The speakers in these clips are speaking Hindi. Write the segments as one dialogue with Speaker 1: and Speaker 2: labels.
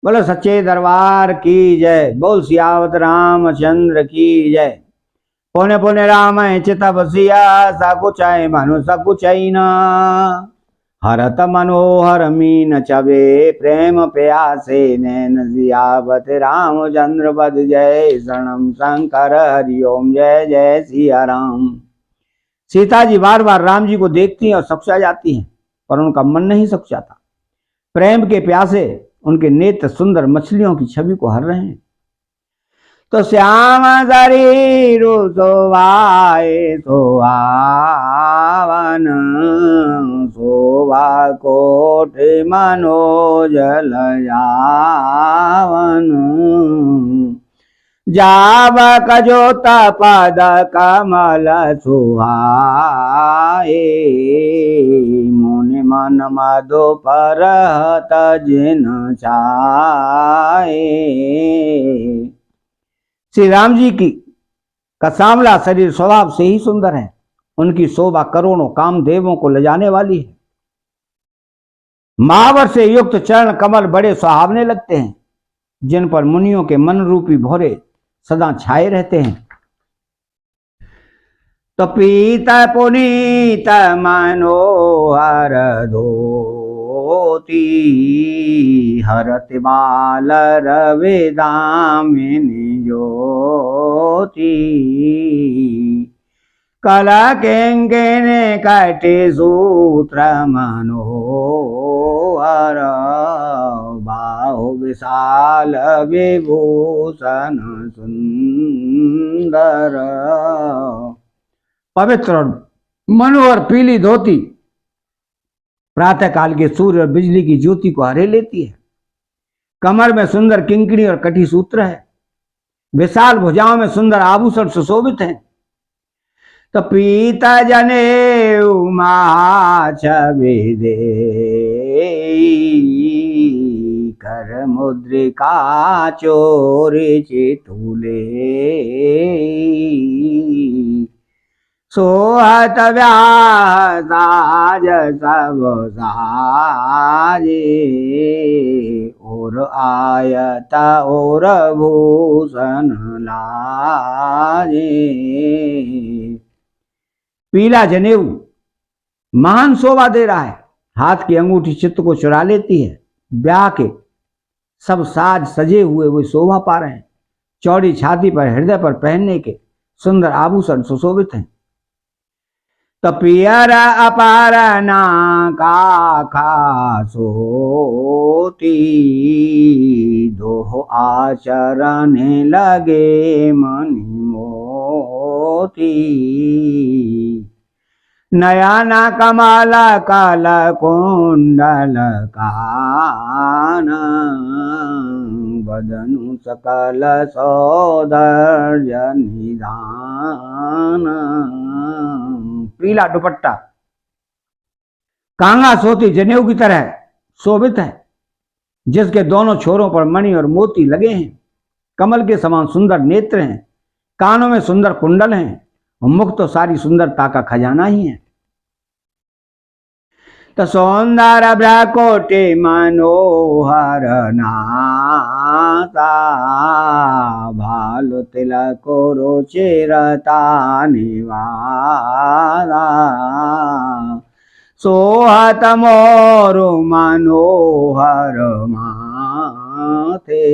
Speaker 1: बोलो सच्चे दरबार की जय। बोल सियावत रामचंद्र की जय। पौने पौने राम चिता बसिया साकुचाय मानो सकुचाई न हरत मनोहर मीन चबे प्रेम प्यासे नैन सियावत रामचंद्र पद जय शरणम शंकर हरिओम जय जय सिया राम। सीता जी बार बार राम जी को देखती हैं और सकुचा जाती हैं, पर उनका मन नहीं सकुचाता। प्रेम के प्यासे उनके नेत्र सुंदर मछलियों की छवि को हर रहे हैं। तो श्याम शरीर शोभाए सोहावन शोभा कोट मनोजल जावन जावक जोत पद कमल सुहाए मुनि मन मधु परहत जिन चाहे। श्री राम जी की का सांवला शरीर स्वभाव से ही सुंदर है। उनकी शोभा करोड़ों कामदेवों को लजाने वाली है। महावर से युक्त चरण कमल बड़े सुहावने लगते हैं, जिन पर मुनियों के मन रूपी भौरे सदा छाए रहते हैं। तो पीत पुनीत मनोहर धोती हरत बाल रवि दामिनी ज्योति कला केंगेन कटे सूत्र मनोहर बाहु विशाल विभूषण सुंदर। पवित्र और मनोहर पीली धोती प्रातः काल के सूर्य और बिजली की ज्योति को हरे लेती है। कमर में सुंदर किंकड़ी और कटी सूत्र है। विशाल भुजाओं में सुंदर आभूषण सुशोभित हैं। तो पीता जने उमा छवि दे कर मुद्रिका चोरी चितुले सोहत व्याज सब साजे और आयत और भूषण लाजे। पीला जनेऊ महान शोभा दे रहा है। हाथ की अंगूठी चित्त को चुरा लेती है। ब्याह के सब साज सजे हुए वे शोभा पा रहे हैं। चौड़ी छाती पर हृदय पर पहनने के सुंदर आभूषण सुशोभित हैं। तो पियर अपार नाका खासोती दोह आचरण लगे मणि मोती नयन कमल कल कुंडल कान बदनु सकल सौंदर्य निधान। पीला दुपट्टा कांगा सोती जनेऊ की तरह शोभित है, जिसके दोनों छोरों पर मणि और मोती लगे हैं। कमल के समान सुंदर नेत्र हैं। कानों में सुंदर कुंडल हैं और मुख तो सारी सुंदरता का खजाना ही है। तो सौंदर्य भ्रकोटि मनोहर नाता भालु तिलक रुचिरता निवारा सोहत मोरु मनोहर माथे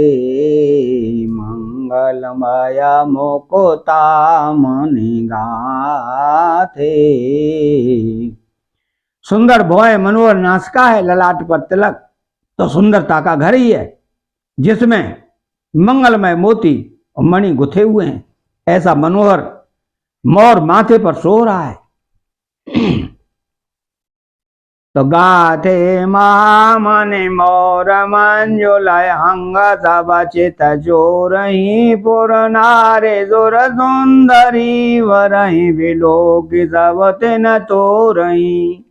Speaker 1: मंगलमय मुकुता मणि गाथे। सुंदर भौएं मनोहर नासिका है। ललाट पर तिलक तो सुंदरता का घर ही है, जिसमें मंगलमय मोती और मणि गुथे हुए हैं। ऐसा मनोहर मोर माथे पर सो रहा है। तो गाथे मामनि मोर मंजुलय अंग सब चित जोरही पुर नारे जोर सुंदरी वरही विलोकी सब तिन तोरही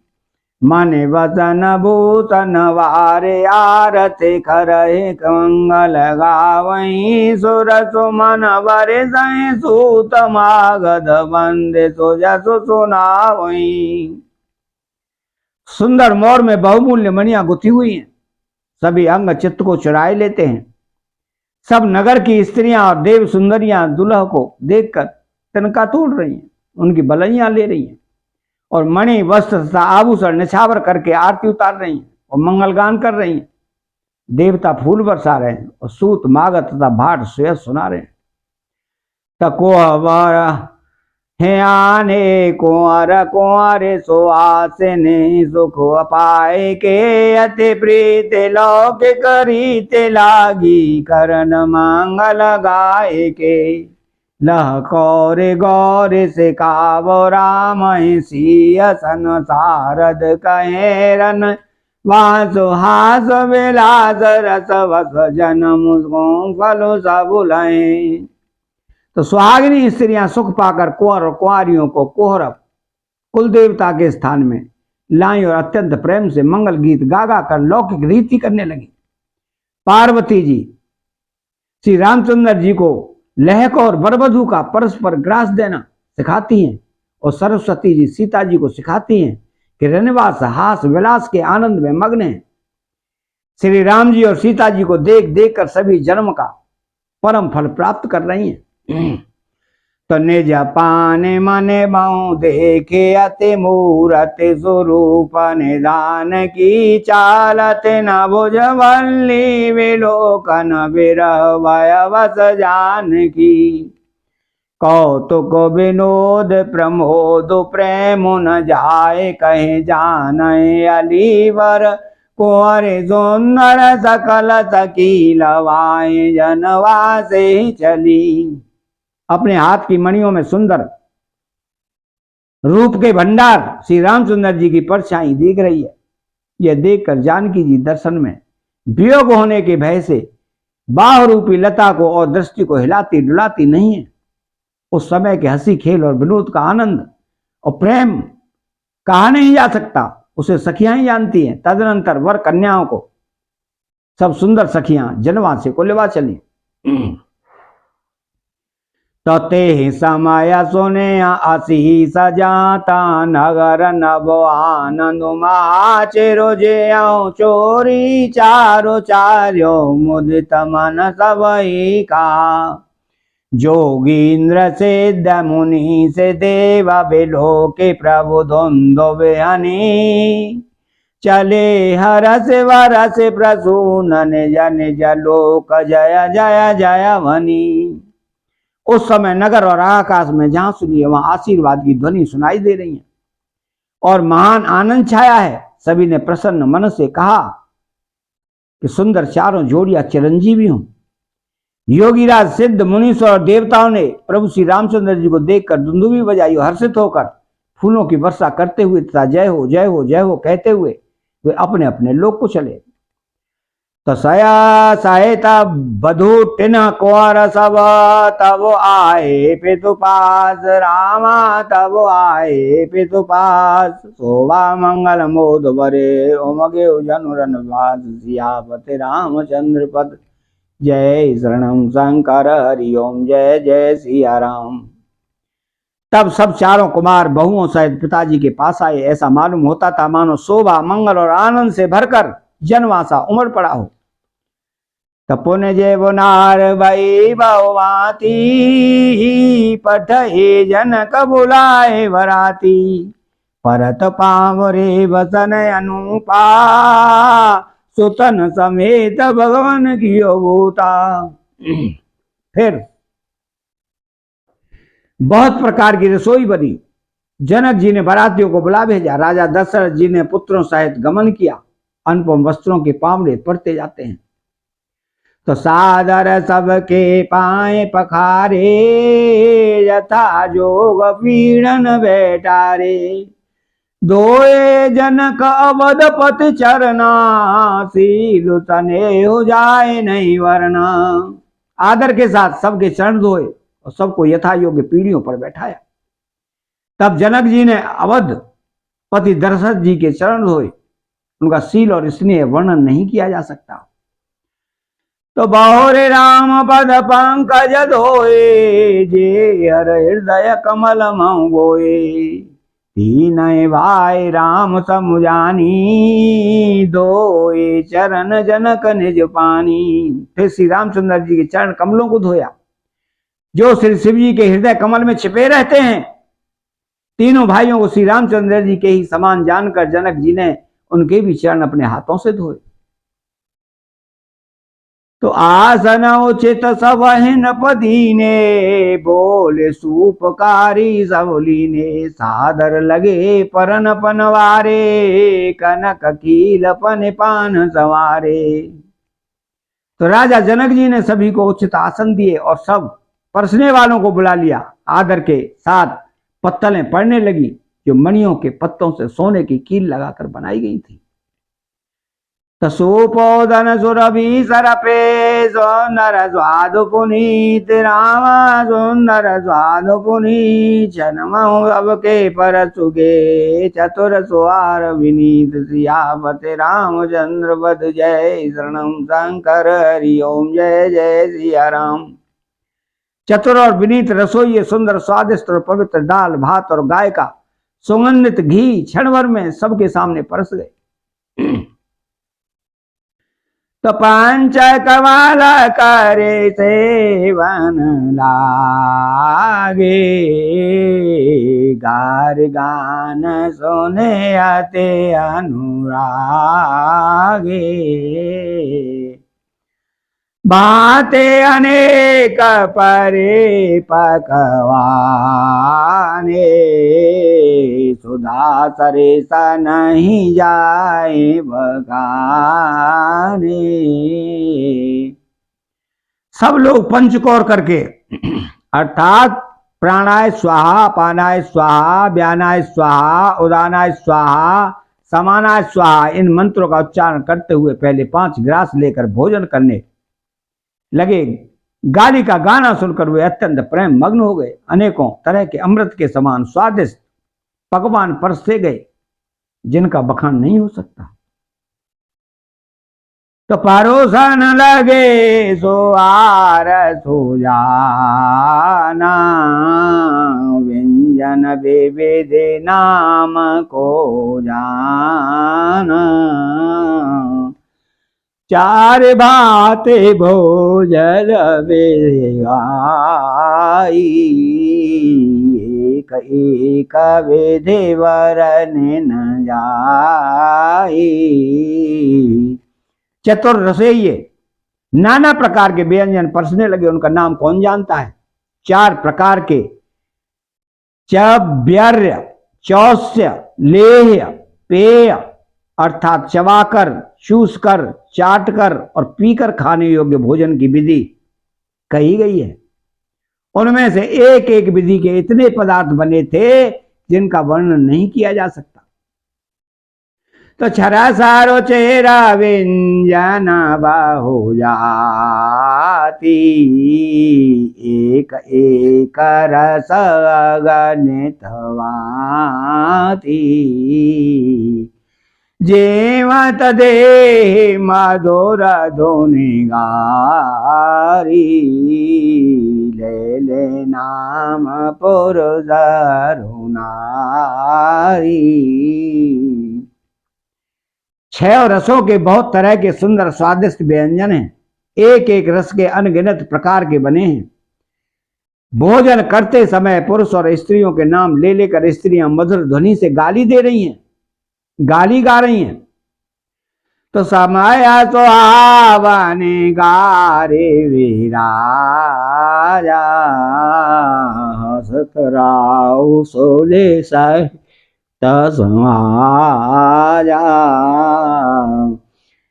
Speaker 1: मन वचन भूषण वारे आरती करहि मंगल गावही सुर सुमन वरे सहि सूत मागध वंदे सो जसु सुनावही। सुंदर मोर में बहुमूल्य मणियां गुथी हुई हैं। सभी अंग चित्त को चुराए लेते हैं। सब नगर की स्त्रियां और देव सुंदरियां दुल्हा को देखकर तिनका तोड़ रही हैं, उनकी बलैयां ले रही हैं और मणि वस्त्र तथा आभूषण निछावर करके आरती उतार रही हैं और मंगलगान कर रही हैं। देवता फूल बरसा रहे हैं और सूत मागत तथा भाट श्रेय सुना रहे हैं। तकोवर हे आने कुंवर कुंवर सुहासिनी सुख पाए के अति प्रीत लोक करीत लागी करन मंगल गाय के लह कौर गौर से कावो राम सिय संसारद कहेरन वासु हास विलास रस वस जन्म फलो सबुलय। तो सुहागिनी स्त्रियां सुख पाकर कुंवर और कुंवारियों को कोहरब कुल देवता के स्थान में लाई और अत्यंत प्रेम से मंगल गीत गा गा कर लौकिक रीति करने लगी। पार्वती जी श्री रामचंद्र जी को लहक और बरबधू का परस्पर ग्रास देना सिखाती हैं और सरस्वती जी सीता जी को सिखाती हैं कि रनिवास हास विलास के आनंद में मग्न है। श्री राम जी और सीता जी को देख देख कर सभी जन्म का परम फल प्राप्त कर रही हैं। तो निज पाने मने बहु देखे अति मूरत स्वरूप निदान की चालत न भुजवल्ली विलोकन विरह वस जान की कौतुक विनोद प्रमोद प्रेम न जाए कहे जान अलीवर कुंवर सुंदर सकल सकील वाए जनवा से चली। अपने हाथ की मणियों में सुंदर रूप के भंडार श्री रामचंद्र जी की परछाई दिख रही है। यह देखकर जानकी जी दर्शन में वियोग होने के भय से बाह रूपी लता को और दृष्टि को हिलाती डुलाती नहीं है। उस समय के हंसी खेल और विनोद का आनंद और प्रेम कहा नहीं जा सकता, उसे सखियां ही जानती हैं। तदनंतर वर कन्याओं को सब सुंदर सखियां जनवा से को लेवा चली। तो ते समय सुने असी सजाता नगर नव आनंद माचेरो जे चोरी चारो चार्यो मुदित मन सबई का जोगींद्र सिद्ध मुनि से देव बिलो के प्रभु धुंधो बेहनी चले हरस वरस प्रसून निज निज लोक जय जय जय वनी। उस समय नगर और आकाश में जहां सुनिए वहां आशीर्वाद की ध्वनि सुनाई दे रही है और महान आनंद छाया है। सभी ने प्रसन्न मन से कहा कि सुंदर चारों जोड़ियां चिरंजीवी हूं। योगीराज सिद्ध मुनीश्वर और देवताओं ने प्रभु श्री रामचंद्र जी को देखकर दुंदुभी बजाई और हर्षित होकर फूलों की वर्षा करते हुए तथा जय हो जय हो जय हो कहते हुए वे अपने अपने लोक को चले। तो सया सहिता बधु टिन कुंवर सब तब आए पितु पास रामा तब आए पितु पास शोभा मंगल मोद बरे उमगे जनुरन वास सियापति रामचंद्र पद जय शरणम शंकर हरि ओम जय जय सिया राम। तब सब चारों कुमार बहुओं सहित पिताजी के पास आए। ऐसा मालूम होता था मानो शोभा मंगल और आनंद से भरकर जनवासा उमड़ पड़ा हो। तपुन जे बुनार भई बहुवाती पठे जनक बुलाए वराती परत पावरे वसन अनुपा सुतन समेत भगवान की भूता। फिर बहुत प्रकार की रसोई बनी। जनक जी ने बारातियों को बुला भेजा। राजा दशरथ जी ने पुत्रों सहित गमन किया। अनुपम वस्त्रों के पावड़े पड़ते जाते हैं। तो सादर सबके पाए पखारे यथा जोग पीड़न बैठारे दोए जनक अवधपति चरना सीलु तने हो जाए नहीं वरना। आदर के साथ सबके चरण धोए और सबको यथा योग्य पीढ़ियों पर बैठाया। तब जनक जी ने अवध पति दशरथ जी के चरण धोए। उनका सील और स्नेह वर्णन नहीं किया जा सकता। तो बहुरे राम पद पंकज धोए जे हर हृदय कमल मोए तीन भाई राम समुझानी, धोए चरण जनक निज पानी। फिर श्री रामचंद्र जी के चरण कमलों को धोया, जो श्री शिव जी के हृदय कमल में छिपे रहते हैं। तीनों भाइयों को श्री रामचंद्र जी के ही समान जानकर जनक जी ने उनके भी चरण अपने हाथों से धोए। तो आसन उचित सब हिन पदीने, बोले सूपकारी सब लीने। सादर लगे परन पनवारे, कनक कील पन पान सवारे। तो राजा जनक जी ने सभी को उचित आसन दिए और सब परसने वालों को बुला लिया। आदर के साथ पत्तलें पड़ने लगी, जो मणियों के पत्तों से सोने की कील लगाकर बनाई गई थी। सुपोदन सुरभि सरपे, सुंदर स्वाद पुनीत राम सुंदर स्वाद पुनीत। जन्महु अब के पर सुगे, चतुर सुवार विनीत। सियापति रामचंद्र बद जय, शरणम शंकर हरि ओम जय जय सिया राम। चतुर और विनीत रसोई सुंदर स्वादिष्ट और पवित्र दाल भात और गाय का सुगंधित घी क्षण भर में सबके सामने परस गए। तो पंच कवाल करे सेवन लागे, गार गान सोने आते अनुरागे। बाते अनेक परे पकवाने, सुधा सरेसा नहीं जाए बगाने। सब लोग पंचकोर करके अर्थात प्राणाय स्वाहा, पानाय स्वाहा, व्यानाय स्वाहा, उदानाय स्वाहा, समानाय स्वाहा, इन मंत्रों का उच्चारण करते हुए पहले 5 गिलास लेकर भोजन करने लगे। गाली का गाना सुनकर वे अत्यंत प्रेम मग्न हो गए। अनेकों तरह के अमृत के समान स्वादिष्ट पकवान परसे गए, जिनका बखान नहीं हो सकता। तो परोसन लगे सो आरस हो जाना, व्यंजन विविधे नाम को जाना। 4 भाते भोजन बेगाई, एक एक विधि वरन न जाई। चतुर रसोइये नाना प्रकार के व्यंजन परसने लगे, उनका नाम कौन जानता है। 4 प्रकार के चव्यर्य, चौस्य, लेह्य, पेय अर्थात चबाकर, चूसकर, चाटकर और पीकर खाने योग्य भोजन की विधि कही गई है। उनमें से एक एक विधि के इतने पदार्थ बने थे जिनका वर्णन नहीं किया जा सकता। तो छरा सारो चेहरा व्यंजन बाहु जाती, एक एक रस गणित वाती। जेवत दे मधुर धुनि गारी, ले ले नाम पुरुष नारी। 6 रसों के बहुत तरह के सुंदर स्वादिष्ट व्यंजन हैं, एक एक रस के अनगिनत प्रकार के बने हैं। भोजन करते समय पुरुष और स्त्रियों के नाम ले लेकर स्त्रियां मधुर ध्वनि से गाली दे रही हैं, गाली गा रही हैं। तो समय सुहावने गारे विराजा, हसत राव सोले सह तसमाजा।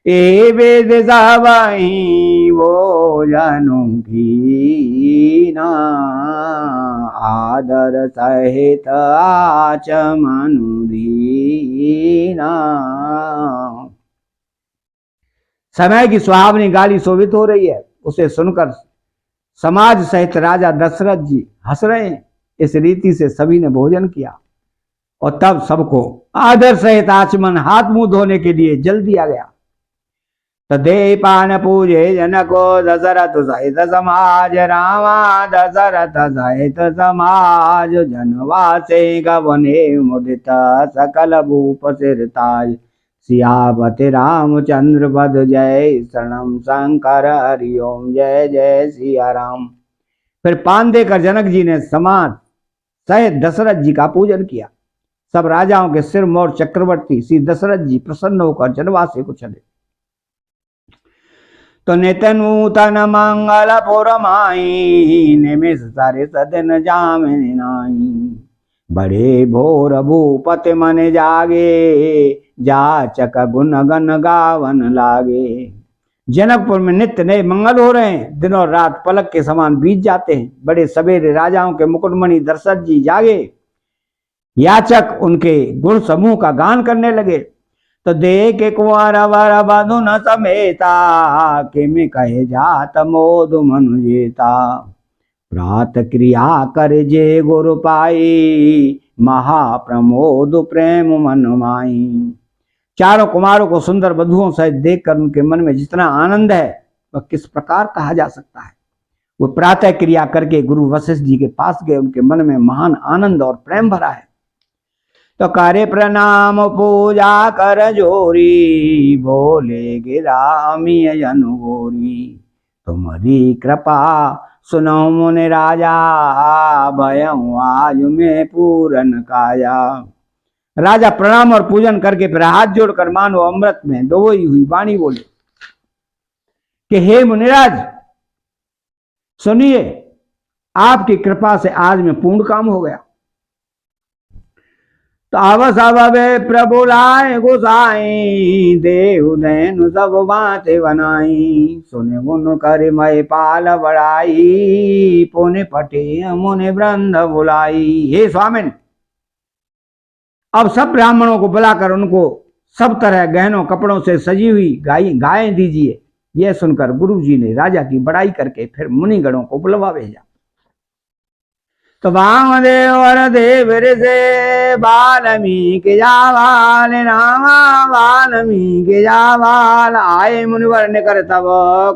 Speaker 1: ए वेद सबही भोजनु कीना, आदर सहित आचमनु दीना। समय की सुहावनी गाली शोभित हो रही है, उसे सुनकर समाज सहित राजा दशरथ जी हंस रहे हैं। इस रीति से सभी ने भोजन किया और तब सबको आदर सहित आचमन हाथ मुंह धोने के लिए जल दिया गया। तदे पान पूजे जनको दशरथ सहित समाज रामा दशरथ सहित समाज जनवासे गवने मुदित सकल भूप सिरताज सियापति रामचंद्र पद जय शरणम शंकर हरिओम जय जय सिया राम। फिर पान देकर जनक जी ने समाज सहित दशरथ जी का पूजन किया। सब राजाओं के सिर मोर चक्रवर्ती श्री दशरथ जी प्रसन्न होकर जनवासी को चले। तो नित नूतन मंगल पुरमाई निमिष सारे सदन जामिन नाई। बड़े भोर भूपति मन जागे जाचक गुण गन गावन लागे। जनकपुर में नित्य नए मंगल हो रहे हैं, दिन और रात पलक के समान बीत जाते हैं। बड़े सवेरे राजाओं के मुकुटमणि दशरथ जी जागे, याचक उनके गुण समूह का गान करने लगे। तो देख कुंवर वर बधु न समेता के में कहे जात मोद मनु जेता। प्रात क्रिया कर जे गुरु पाई महाप्रमोद प्रेम मन माई। चारों कुमारों को सुंदर वधुओं सहित देखकर उनके मन में जितना आनंद है वह किस प्रकार कहा जा सकता है। वो प्रातः क्रिया करके गुरु वशिष्ठ जी के पास गए, उनके मन में महान आनंद और प्रेम भरा है। तो करे प्रणाम पूजा कर जोरी बोले गिरामी जनगोरी। तुम्हारी कृपा सुनो मुनि राजा भयं आज में पूरन काया। राजा प्रणाम और पूजन करके फिर हाथ जोड़कर मानो अमृत में डुबोई हुई वाणी बोले कि हे मुनिराज सुनिए, आपकी कृपा से आज में पूर्ण काम हो गया। तो अवस अवे प्रभु लाए गोसाई देव दैन सब बातें बनाई। सुने गुण कर मय पाल बड़ाई पुण्य पटे मुनि वृंद बुलाई। हे स्वामिन, अब सब ब्राह्मणों को बुलाकर उनको सब तरह गहनों कपड़ों से सजी हुई गायें दीजिए। यह सुनकर गुरु जी ने राजा की बड़ाई करके फिर मुनिगणों को बुलवा भेजा। तो वामदेव और देव ऋषि वाल्मीकि जावाल रामा वाल्मीकि जावाल। आए मुनिवर निकर तब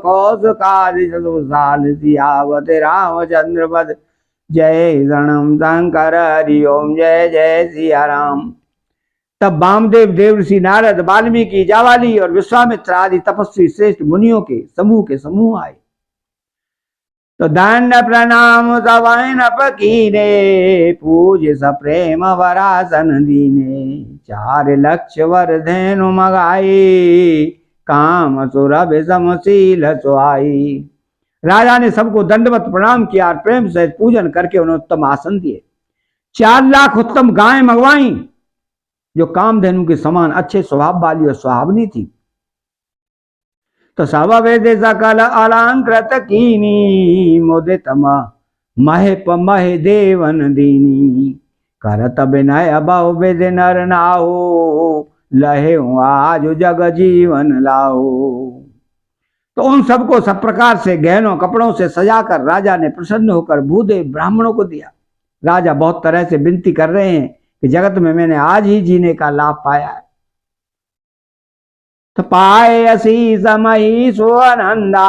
Speaker 1: कौशकादि साल सियावत रामचंद्र पद जय शरणम शंकर हरिओम जय जय सिया राम। तब वामदेव देवर्षि नारद वाल्मीकि जावाली और विश्वामित्र आदि तपस्वी श्रेष्ठ मुनियों के समूह आए। तो दंड प्रणाम सवैन पकीने पूज सप्रेम वरासन दीने। 4 लक्ष्य वर धेनु मगाई काम सुरभि समशील सुहाई। राजा ने सबको दंडवत प्रणाम किया और प्रेम से पूजन करके उन्हें उत्तम आसन दिए। 4 लाख उत्तम गायें मंगवाई जो कामधेनु के समान अच्छे स्वभाव वाली और सुहावनी थी। तो सब वेद सकल अलंकृत कीनी मुदित महे देवन दीनी। करत विनय बहु विधि नर नाहु लहे आज जग जीवन लाओ। तो उन सबको सब प्रकार से गहनों कपड़ों से सजाकर राजा ने प्रसन्न होकर भूदेव ब्राह्मणों को दिया। राजा बहुत तरह से विनती कर रहे हैं कि जगत में मैंने आज ही जीने का लाभ पाया है। तो पाए असी समही सुअनंदा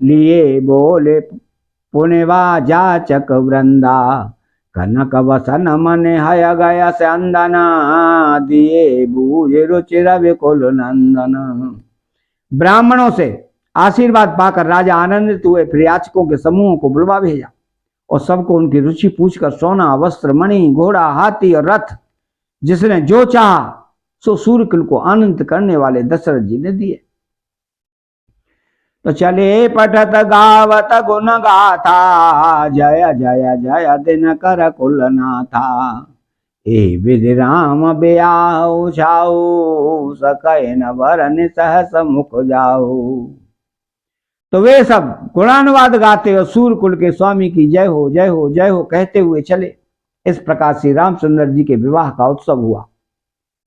Speaker 1: लिए बोले पुण्यवा जाचक वृंदा। कनक वसन मन हय गय से अंदना दिए बूझ रुचि रवि कुल नंदन। ब्राह्मणों से आशीर्वाद पाकर राजा आनंदित हुए, फिर याचकों के समूहों को बुलवा भेजा और सबको उनकी रुचि पूछकर सोना वस्त्र मणि घोड़ा हाथी और रथ जिसने जो चाहा सो सूर्यकुल को आनंद करने वाले दशरथ जी ने दिए। तो चले पठत गावत गुण गाथा जय जय जय दिन कर कुल नाथा। ए विधि राम ब्याहु छाऊ सकै न वरन सहस मुख जाऊ। तो वे सब गुणानुवाद गाते और सूर्यकुल के स्वामी की जय हो जय हो जय हो कहते हुए चले। इस प्रकार श्री रामचंद्र जी के विवाह का उत्सव हुआ।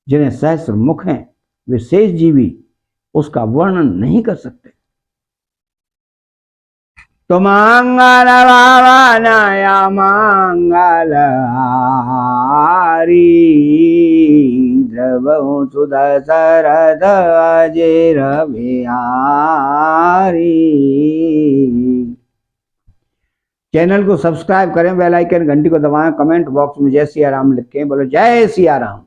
Speaker 1: जिन्हें सहस्र मुख हैं वे शेष जीवी उसका वर्णन नहीं कर सकते। तो मंगल भावनया मंगल हारी द्रवहु सुदशरथ अजिर बिहारी। चैनल को सब्सक्राइब करें, बेल आइकन घंटी को दबाएं, कमेंट बॉक्स में जय सिया राम लिखें। बोलो जय सिया राम।